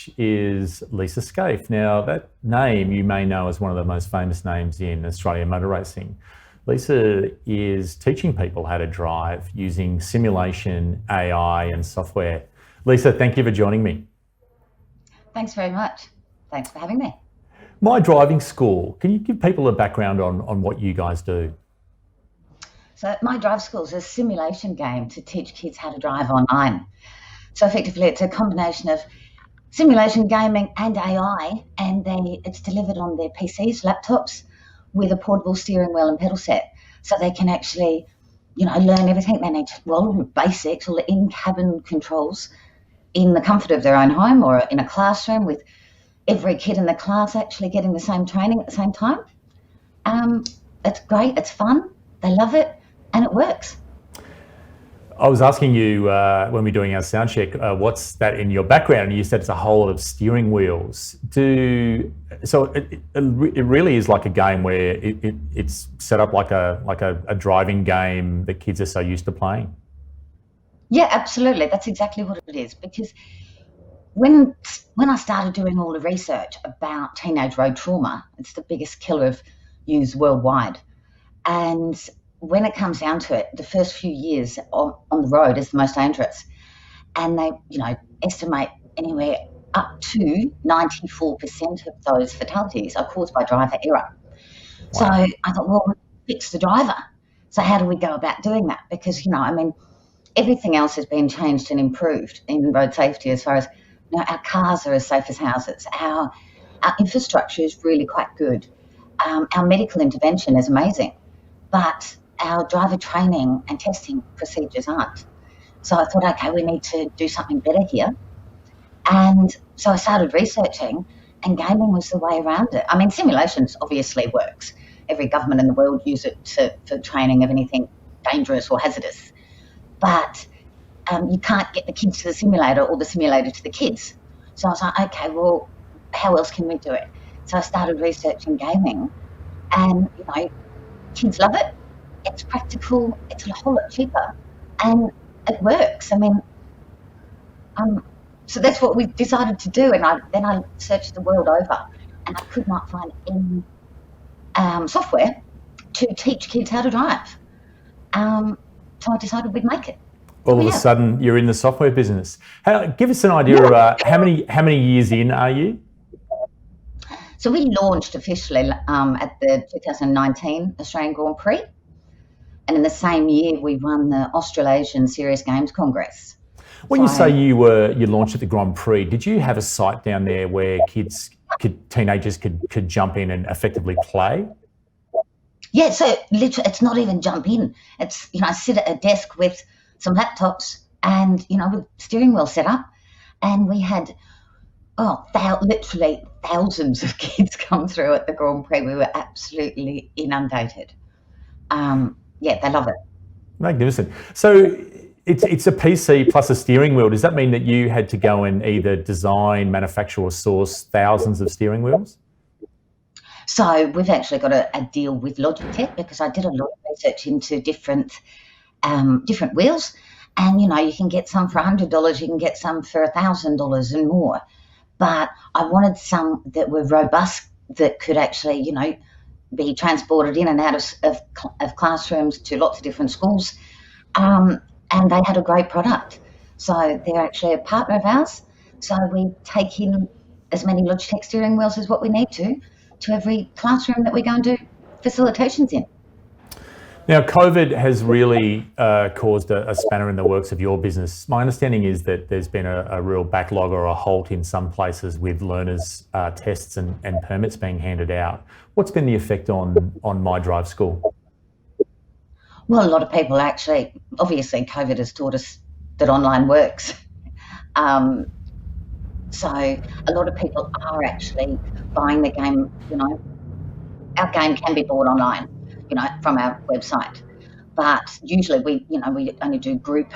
coach is Lisa Scaife. Now, that name you may know as one of the most famous names in Australian motor racing. Lisa is teaching people how to drive using simulation, AI and software. Lisa, thank you for joining me. Thanks very much. Thanks for having me. myDRIVESCHOOL, can you give people a background on what you guys do? So myDRIVESCHOOL is a simulation game to teach kids how to drive online. So effectively it's a combination of simulation gaming and AI, and it's delivered on their PCs, laptops, with a portable steering wheel and pedal set. So they can actually, learn everything they need to, basics, all the in-cabin controls in the comfort of their own home or in a classroom with every kid in the class actually getting the same training at the same time. It's great, it's fun, they love it, and it works. I was asking you when we were doing our sound check, what's that in your background? And you said it's a whole lot of steering wheels. So it really is like a game where it's set up like a driving game that kids are so used to playing. Yeah, absolutely. That's exactly what it is. Because when I started doing all the research about teenage road trauma, it's the biggest killer of youth worldwide. And when it comes down to it, the first few years on the road is the most dangerous. And they, estimate anywhere up to 94% of those fatalities are caused by driver error. Wow. So I thought, well, fix the driver. So how do we go about doing that? Because, everything else has been changed and improved in road safety as far as, our cars are as safe as houses. Our infrastructure is really quite good. Our medical intervention is amazing. But our driver training and testing procedures aren't. So I thought, okay, we need to do something better here. And so I started researching, and gaming was the way around it. I mean, simulations obviously works. Every government in the world uses it for training of anything dangerous or hazardous. But you can't get the kids to the simulator or the simulator to the kids. So I was like, okay, well, how else can we do it? So I started researching gaming, and, kids love it. It's practical, it's a whole lot cheaper, and it works. I mean, so that's what we decided to do. And then I searched the world over, and I could not find any software to teach kids how to drive. So I decided we'd make it. All of a sudden, you're in the software business. Give us an idea of how many years in are you? So we launched officially at the 2019 Australian Grand Prix. And in the same year, we won the Australasian Serious Games Congress. When you say you launched at the Grand Prix, did you have a site down there where teenagers could jump in and effectively play? Yeah, so literally, it's not even jump in. It's, I sit at a desk with some laptops and, with steering wheel set up. And we had, literally thousands of kids come through at the Grand Prix. We were absolutely inundated. They love it. Magnificent. So it's a PC plus a steering wheel. Does that mean that you had to go and either design, manufacture or source thousands of steering wheels? So we've actually got a deal with Logitech, because I did a lot of research into different wheels. And, you can get some for $100, you can get some for $1,000 and more. But I wanted some that were robust, that could actually, be transported in and out of classrooms to lots of different schools. And they had a great product. So they're actually a partner of ours. So we take in as many Logitech steering wheels as what we need to every classroom that we go and do facilitations in. Now, COVID has really caused a spanner in the works of your business. My understanding is that there's been a real backlog or a halt in some places with learners' tests and permits being handed out. What's been the effect on myDRIVESCHOOL? Well, a lot of people actually, obviously COVID has taught us that online works. So a lot of people are actually buying the game, our game can be bought online, from our website. But usually we only do group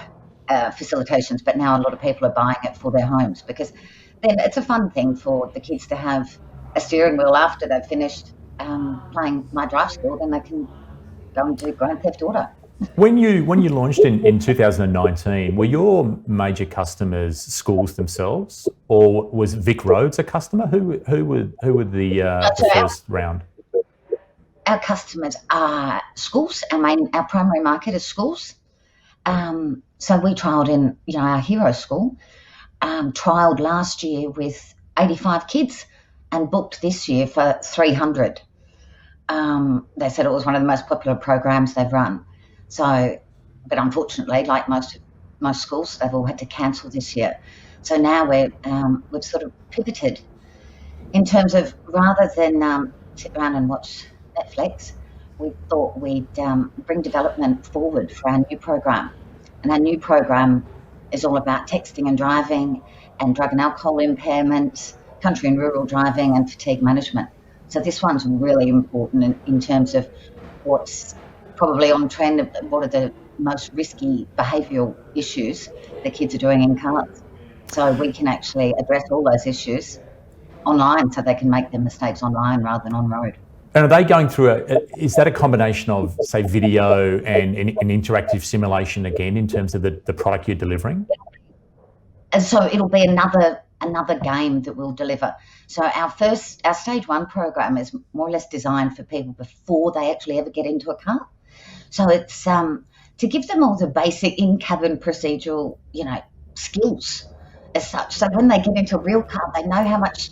facilitations, but now a lot of people are buying it for their homes, because then it's a fun thing for the kids to have a steering wheel after they've finished playing myDRIVESCHOOL, then they can go and do Grand Theft Auto. When you launched in 2019, were your major customers schools themselves, or was Vic Roads a customer? Who were the first round? Our customers are schools. Our primary market is schools. So we trialled in, our hero school. Trialled last year with 85 kids and booked this year for 300. They said it was one of the most popular programs they've run. So, but unfortunately, like most schools, they've all had to cancel this year. So now we've sort of pivoted in terms of, rather than sit around and watch Netflix, we thought we'd bring development forward for our new program. And our new program is all about texting and driving and drug and alcohol impairment, country and rural driving, and fatigue management. So this one's really important in terms of what's probably on trend, what are the most risky behavioural issues the kids are doing in cars. So we can actually address all those issues online, so they can make their mistakes online rather than on road. And are they going through is that a combination of, say, video and an interactive simulation again in terms of the product you're delivering? And so it'll be another game that we'll deliver. So our stage 1 program is more or less designed for people before they actually ever get into a car. So it's to give them all the basic in-cabin procedural, skills as such. So when they get into a real car, they know how much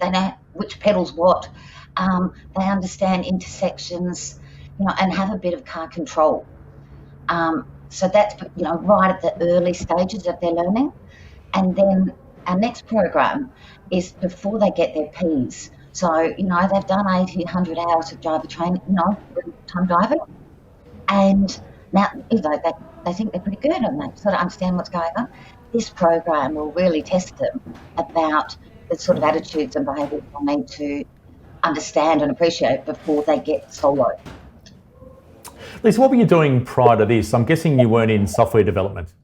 they know which pedals what. They understand intersections, and have a bit of car control. So that's, right at the early stages of their learning. And then our next program is before they get their Ps. So, they've done 80, 100 hours of driver training, real-time driving. And now, they think they're pretty good and they sort of understand what's going on. This program will really test them about the sort of attitudes and behaviours they need to understand and appreciate before they get solo. Lisa, what were you doing prior to this? I'm guessing you weren't in software development.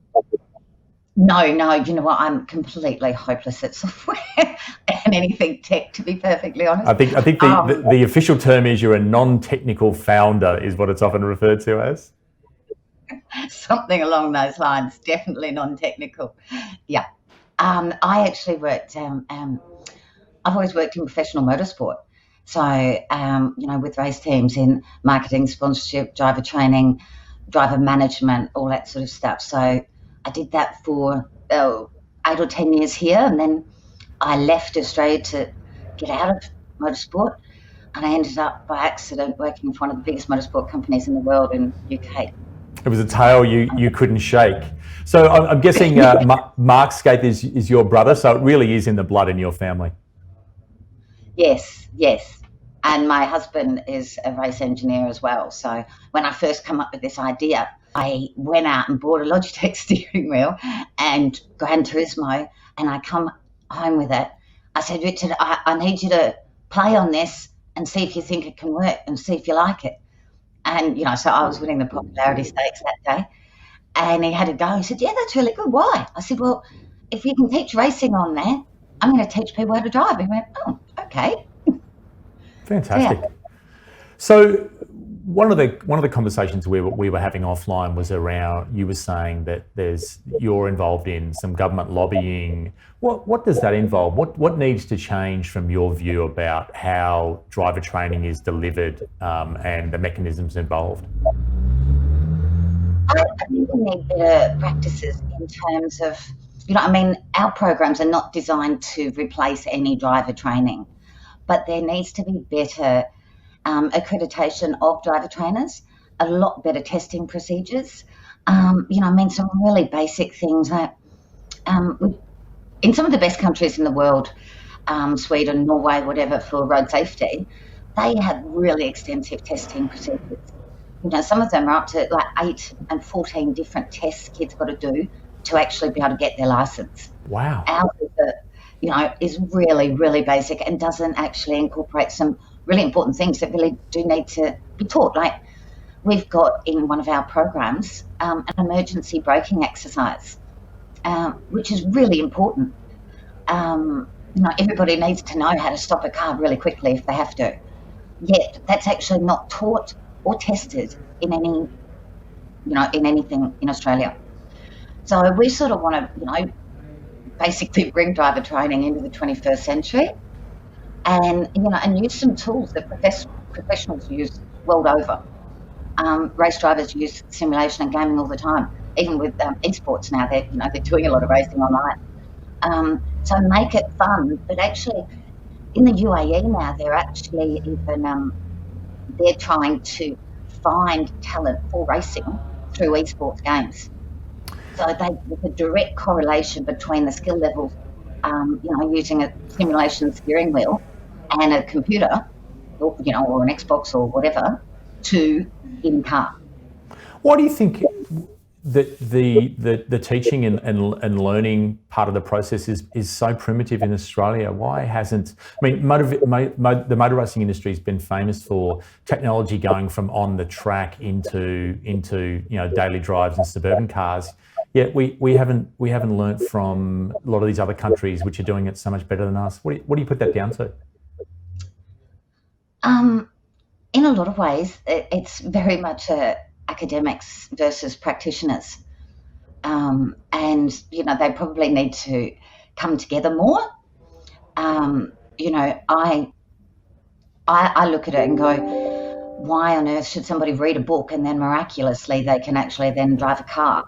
No, you know what? I'm completely hopeless at software and anything tech, to be perfectly honest. I think the official term is you're a non-technical founder, is what it's often referred to as. Something along those lines, definitely non-technical. Yeah. I actually worked, I've always worked in professional motorsport. So, with race teams in marketing, sponsorship, driver training, driver management, all that sort of stuff. So I did that for 8 or 10 years here, and then I left Australia to get out of motorsport, and I ended up by accident working for one of the biggest motorsport companies in the world in UK. It was a tale you couldn't shake. So I'm guessing Mark Skate is your brother, so it really is in the blood in your family. Yes. And my husband is a race engineer as well. So when I first come up with this idea, I went out and bought a Logitech steering wheel and Gran Turismo, and I come home with it. I said, Richard, I need you to play on this and see if you think it can work and see if you like it. And, so I was winning the popularity stakes that day. And he had a go. He said, yeah, that's really good. Why? I said, well, if you can teach racing on there, I'm going to teach people how to drive. He went, oh, okay. Fantastic. Yeah. So one of the conversations we were having offline was around, you were saying that you're involved in some government lobbying. What does that involve? What needs to change from your view about how driver training is delivered and the mechanisms involved? I think we need better practices in terms of, our programs are not designed to replace any driver training, but there needs to be better accreditation of driver trainers, a lot better testing procedures. Some really basic things like in some of the best countries in the world, Sweden, Norway, whatever, for road safety, they have really extensive testing procedures. Some of them are up to like 8 and 14 different tests kids got to do to actually be able to get their license. Wow. Ours is really, really basic and doesn't actually incorporate some really important things that really do need to be taught. Like we've got in one of our programs an emergency braking exercise, which is really important. Everybody needs to know how to stop a car really quickly if they have to. Yet that's actually not taught or tested in any in anything in Australia. So we sort of want to, basically bring driver training into the 21st century, and use some tools that professionals use world over. Race drivers use simulation and gaming all the time. Even with esports now, they're doing a lot of racing online. So make it fun, but actually in the UAE now, they're actually even they're trying to find talent for racing through esports games. So there's a direct correlation between the skill levels, using a simulation steering wheel and a computer, or an Xbox or whatever, to in-car. Why do you think that the teaching and learning part of the process is so primitive in Australia? Why hasn't, the motor racing industry has been famous for technology going from on the track into daily drives and suburban cars. Yet we haven't learnt from a lot of these other countries which are doing it so much better than us. What do you put that down to? In a lot of ways, it's very much academics versus practitioners, and they probably need to come together more. I look at it and go, why on earth should somebody read a book and then miraculously they can actually then drive a car?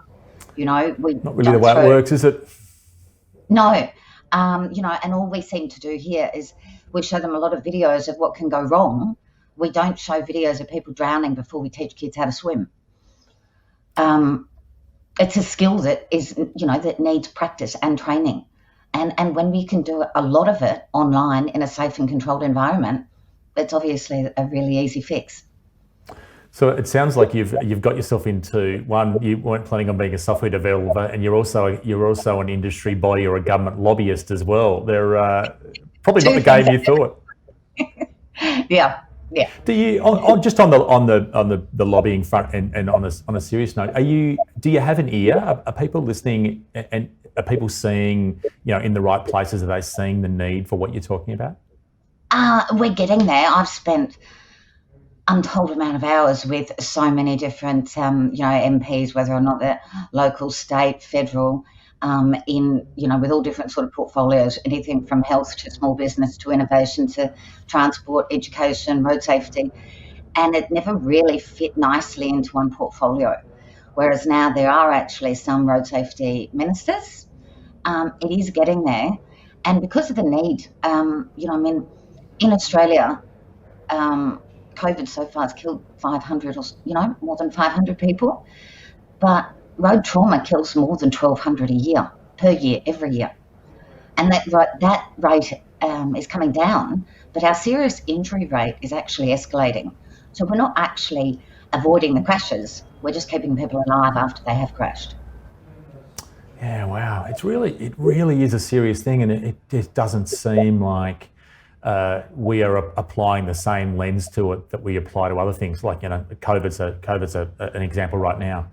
Not really the way it works, is it? No, and all we seem to do here is we show them a lot of videos of what can go wrong. We don't show videos of people drowning before we teach kids how to swim. It's a skill that is, that needs practice and training. And when we can do a lot of it online in a safe and controlled environment, it's obviously a really easy fix. So it sounds like you've got yourself into one. You weren't planning on being a software developer, and you're also an industry body or a government lobbyist as well. They're probably not the game you thought. Yeah. Do you just on the lobbying front and on a serious note? Do you have an ear? Are people listening and are people seeing in the right places? Are they seeing the need for what you're talking about? We're getting there. I've spent untold amount of hours with so many different MPs, whether or not they're local, state, federal, with all different sort of portfolios, anything from health to small business to innovation to transport, education, road safety, and it never really fit nicely into one portfolio. Whereas now there are actually some road safety ministers. It is getting there, and because of the need, in Australia, COVID so far has killed 500 or more than 500 people, but road trauma kills more than 1,200 a year, per year, every year. And that rate is coming down, but our serious injury rate is actually escalating. So we're not actually avoiding the crashes, we're just keeping people alive after they have crashed. Yeah, wow. It really is a serious thing, and it just doesn't seem like we are applying the same lens to it that we apply to other things. Like COVID's an example right now.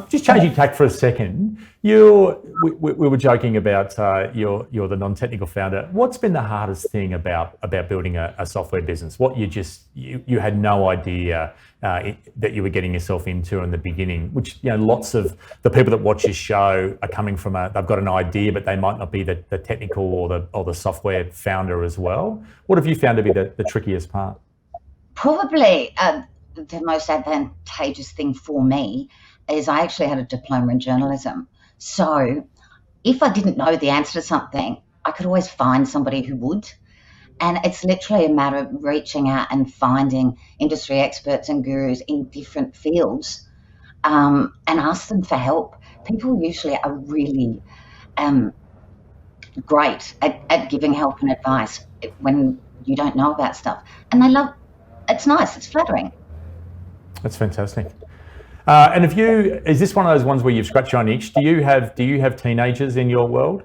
Just changing tack for a second. We were joking about you're the non-technical founder. What's been the hardest thing about building a software business? What you had no idea that you were getting yourself into in the beginning, which lots of the people that watch this show are coming from they've got an idea, but they might not be the technical or the software founder as well. What have you found to be the trickiest part? Probably the most advantageous thing for me is I actually had a diploma in journalism. So if I didn't know the answer to something, I could always find somebody who would. And it's literally a matter of reaching out and finding industry experts and gurus in different fields and ask them for help. People usually are really great at giving help and advice when you don't know about stuff. And it's nice, it's flattering. That's fantastic. And is this one of those ones where you've scratched your own itch? Do you have teenagers in your world?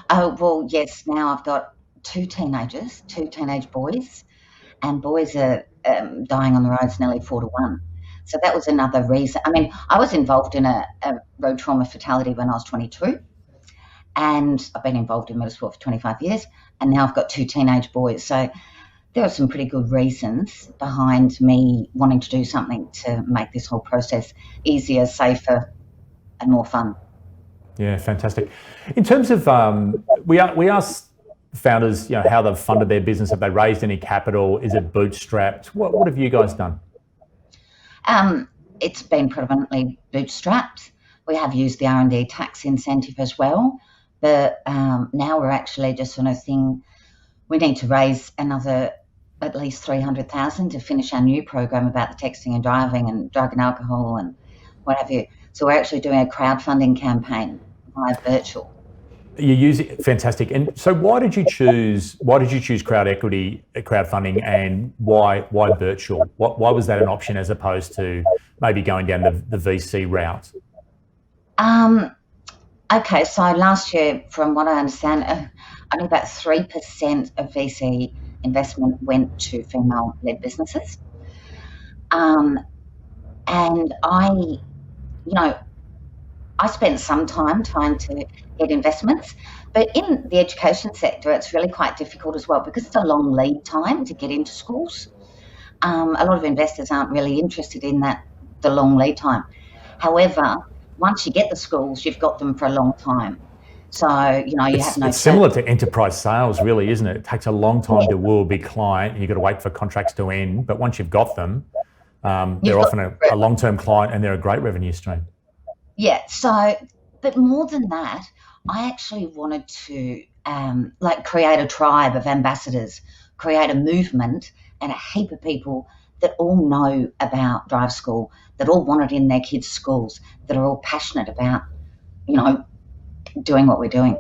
Oh, well, yes. Now I've got two teenage boys, and boys are dying on the roads nearly 4-1. So that was another reason. I was involved in a road trauma fatality when I was 22, and I've been involved in motorsport for 25 years, and now I've got two teenage boys. So there are some pretty good reasons behind me wanting to do something to make this whole process easier, safer, and more fun. Yeah, fantastic. In terms of, we asked founders, how they've funded their business. Have they raised any capital? Is it bootstrapped? What have you guys done? It's been predominantly bootstrapped. We have used the R&D tax incentive as well, but now we're actually just on a thing. We need to raise another at least 300,000 to finish our new program about the texting and driving and drug and alcohol and what have you. So we're actually doing a crowdfunding campaign via virtual. You use it, fantastic. And so why did you choose crowdfunding, and why virtual? Why was that an option as opposed to maybe going down the VC route? Okay, so last year, from what I understand, only about 3% of VC investment went to female-led businesses. And I spent some time trying to get investments, but in the education sector, it's really quite difficult as well because it's a long lead time to get into schools. A lot of investors aren't really interested in the long lead time. However, once you get the schools, you've got them for a long time. So, It's similar to enterprise sales, really, isn't it? It takes a long time to woo a big client, and you've got to wait for contracts to end. But once you've got them, they're often a long-term client, and they're a great revenue stream. Yeah. So, but more than that, I actually wanted to create a tribe of ambassadors, create a movement, and a heap of people that all know about Drive School, that all want it in their kids' schools, that are all passionate about, doing what we're doing.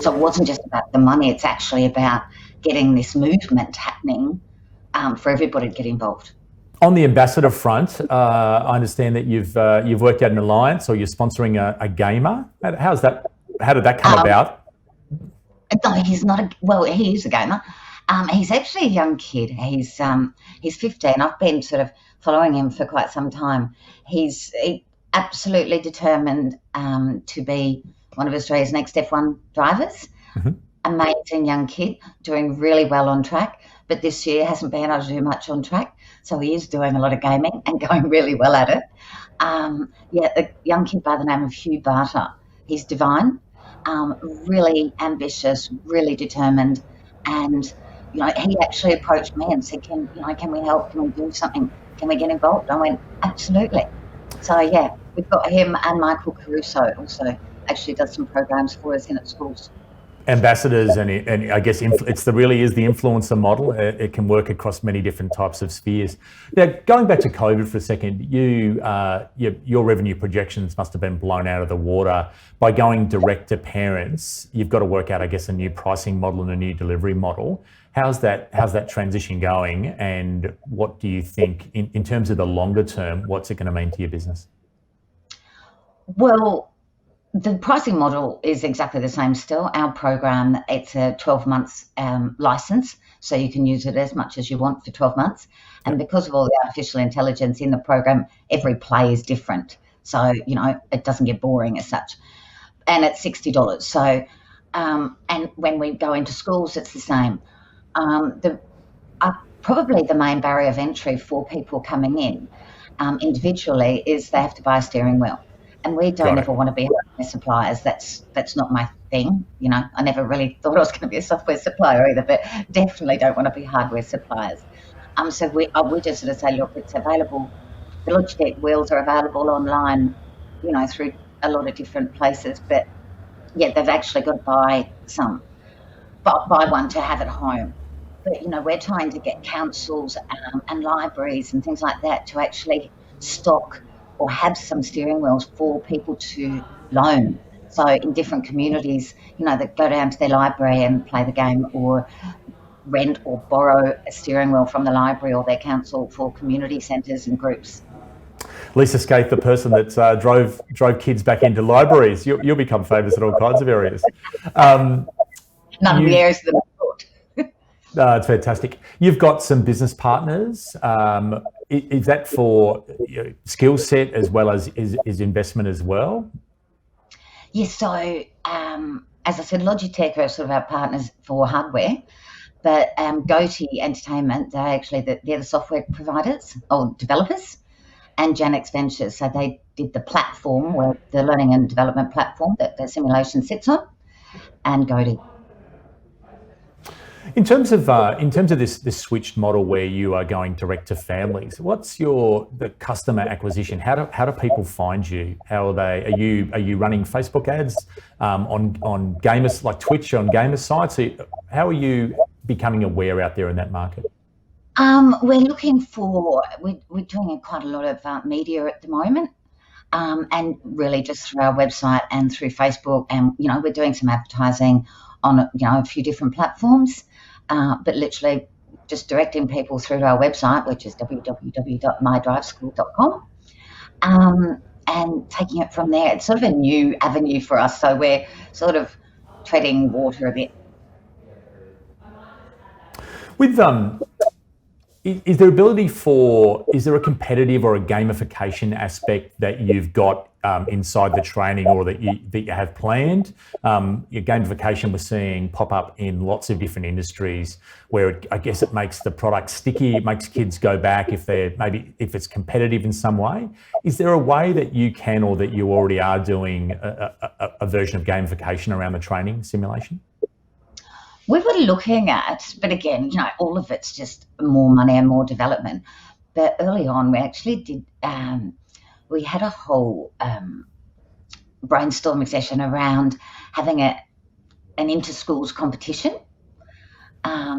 So it wasn't just about the money, it's actually about getting this movement happening for everybody to get involved. On the ambassador front, I understand that you've worked out an alliance, or you're sponsoring a gamer. How did that come about? No, he's not he is a gamer. He's actually a young kid. He's 15. I've been sort of following him for quite some time. He's absolutely determined to be one of Australia's next F1 drivers. Mm-hmm. Amazing young kid, doing really well on track, but this year hasn't been able to do much on track. So he is doing a lot of gaming and going really well at it. A young kid by the name of Hugh Barter. He's divine, really ambitious, really determined, and he actually approached me and said, "Can we help? Can we do something? Can we get involved?" I went, "Absolutely." So yeah, we've got him, and Michael Caruso also actually does some programs for us in at schools. Ambassadors, and I guess really is the influencer model. It can work across many different types of spheres. Now, going back to COVID for a second, your revenue projections must have been blown out of the water. By going direct to parents, you've got to work out, I guess, a new pricing model and a new delivery model. How's that transition going, and what do you think in terms of the longer term? What's it going to mean to your business? Well, the pricing model is exactly the same still. Our program, it's a 12 months license, so you can use it as much as you want for 12 months. And because of all the artificial intelligence in the program, every play is different. So, it doesn't get boring as such. And it's $60. So, and when we go into schools, it's the same. Probably the main barrier of entry for people coming in individually is they have to buy a steering wheel. And we don't ever want to be hardware suppliers. That's not my thing. I never really thought I was going to be a software supplier either, but definitely don't want to be hardware suppliers. So we just sort of say, look, it's available. The Logitech wheels are available online, through a lot of different places. But yeah, they've actually got to buy one to have at home. But we're trying to get councils and libraries and things like that to actually stock or have some steering wheels for people to loan. So in different communities, they go down to their library and play the game, or rent or borrow a steering wheel from the library or their council for community centres and groups. Lisa Scaife, the person that drove kids back into libraries, you'll become famous in all kinds of areas. None of the areas that I thought. It's fantastic. You've got some business partners. Is that for skill set as well as is investment as well? Yes. So as I said, Logitech are sort of our partners for hardware, But Goatee Entertainment, they're the software providers or developers, and Janix Ventures. So they did the platform, where the learning and development platform that the simulation sits on, and Goatee. In terms of this switched model where you are going direct to families, what's the customer acquisition? How do people find you? Are you running Facebook ads on gamers like Twitch, on gamer sites? How are you becoming aware out there in that market? We're doing quite a lot of media at the moment, and really just through our website and through Facebook, and we're doing some advertising on a few different platforms, but literally just directing people through to our website, which is www.myDRIVESCHOOL.com, and taking it from there. It's sort of a new avenue for us, so we're sort of treading water a bit. With is there a competitive or a gamification aspect that you've got inside the training, or that you have planned? Your gamification we're seeing pop up in lots of different industries, where I guess it makes the product sticky. It makes kids go back if it's competitive in some way. Is there a way that you can, or that you already are doing, a version of gamification around the training simulation? We were looking at, but again, all of it's just more money and more development. But early on, we actually did, we had a whole brainstorming session around having an inter-schools competition. I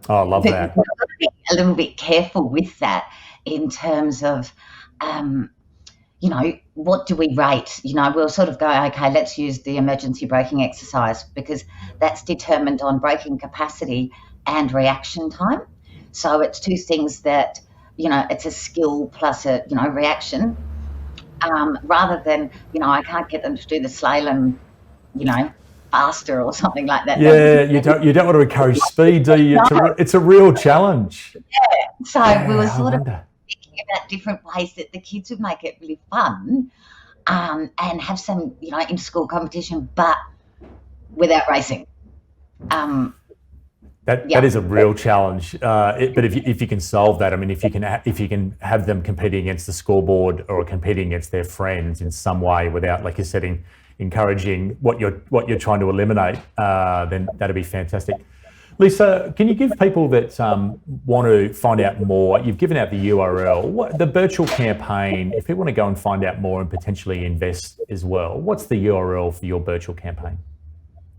love that. We've got to be a little bit careful with that in terms of, what do we rate? We'll sort of go, okay, let's use the emergency braking exercise, because that's determined on braking capacity and reaction time. So it's two things that, it's a skill plus a, reaction, rather than, I can't get them to do the slalom, faster or something like that. Yeah, you don't want to encourage speed, do you? It's a real challenge. Yeah, so we were sort of thinking about different ways that the kids would make it really fun, and have some, in-school competition, but without racing. That is a real challenge. But if you can solve that, I mean, if you can have them competing against the scoreboard or competing against their friends in some way, without, like you said, encouraging what you're trying to eliminate, then that'd be fantastic. Lisa, can you give people that want to find out more, you've given out the URL, the virtual campaign, if people want to go and find out more and potentially invest as well, what's the URL for your virtual campaign?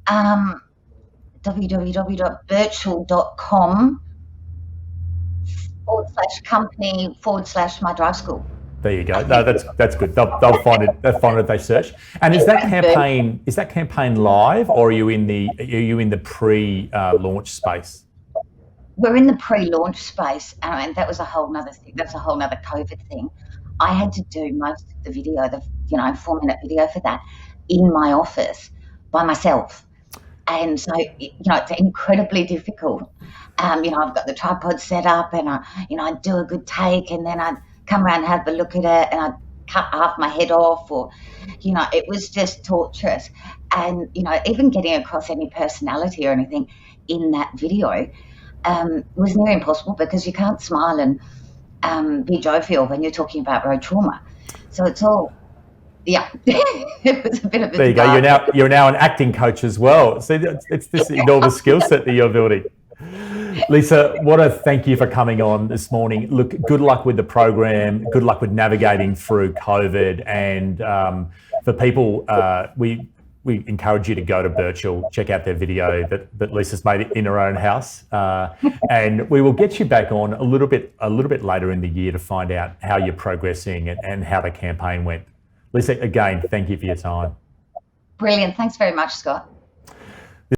www.virtual.com/company/myDRIVESCHOOL. There you go. No, that's good. They'll find it. They'll find it if they search. And is that campaign live, or are you in the pre-launch space? We're in the pre-launch space, and that was a whole nother thing. That's a whole nother COVID thing. I had to do most of the video, 4-minute video for that, in my office by myself. And so, it's incredibly difficult. I've got the tripod set up, and I'd do a good take, and then I'd come around and have a look at it, and I'd cut half my head off, or, it was just torturous. And, even getting across any personality or anything in that video was near impossible, because you can't smile and be jovial when you're talking about road trauma. So it's all, it was a bit of a... There you go. You're now an acting coach as well. See, it's this enormous skill set that you're building. Lisa, what a thank you for coming on this morning. Look, good luck with the program. Good luck with navigating through COVID. And for people, we encourage you to go to Virtual, check out their video that Lisa's made in her own house, and we will get you back on a little bit later in the year to find out how you're progressing and how the campaign went. Lisa, again, thank you for your time. Brilliant. Thanks very much, Scott.